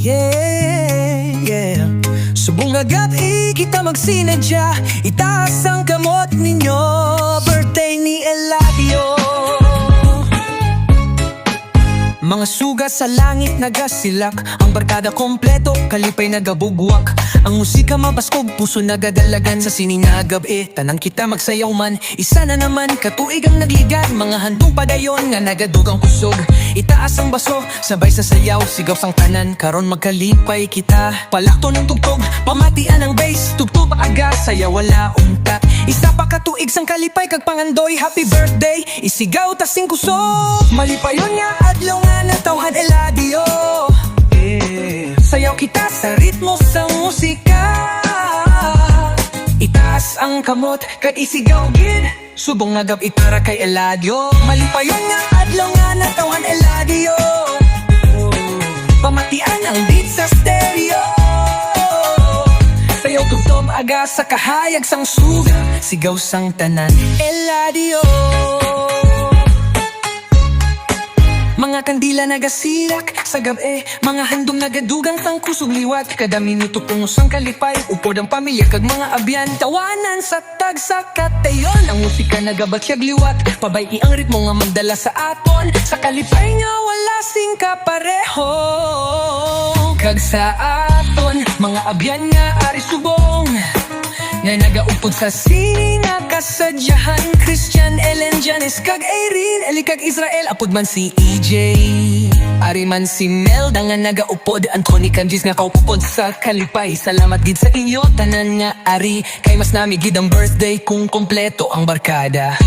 Yeah. Subong gabi kita magsinadya, itaas ang kamot ninyo. Birthday ni Eladio. Mga suga sa langit nagasilak, ang barkada kompleto, kalipay nagabugwak. Ang musika mabaskog, puso nagadalagan. Sa sininagab tanang kita magsayaw man. Isa na naman, katuig ang nagligan. Mga handong padayon nga nagadugang kusog. Itaas ang baso, sabay sa sayaw, sigaw sang tanan, karon magkalipay kita. Palakto ng tugtog, pamatian ang bass, tugtog aga, sayaw wala unta. Isa pa katuig sang kalipay kag pangandoy, happy birthday, isigaw tasing kusog. Malipayon nga adlaw nga natawhan Eladio. Sayaw kita sa ritmo sa musika. Itaas ang kamot kag isigaw gid, subong nga gab itara kay Eladio. Malipayon nga adlaw nga natawhan Eladio. Pamatian ang beat sa stereo. Sayaw tugtog aga sa kahayag sang suga, sigaw sang tanan Eladio. Mga kandila nagasilak sa gabi, mga handong nagadugang sang kusog liwat. Kada minuto pungusang kalipay, upod ang pamilya kag mga abyan. Tawanan sa tagsa katayon, ang musika nagabatyag liwat. Pabay ang ritmo nga magdala sa aton, sa kalipay nga wala sing kapareho. Kag sa aton, mga abyan nga ari subong, nga nagaupod sa sini nga kasadyahan. Christian, Ellen, Janice, kag Irene, Eli kag Israel, apod man si EJ, ari man si Melda nga nagaupod. Anthony Canjis nga kaupod sa kalipay. Salamat gid sa inyo tanan nga ari, kay mas nami gid ang birthday kung kompleto ang barkada.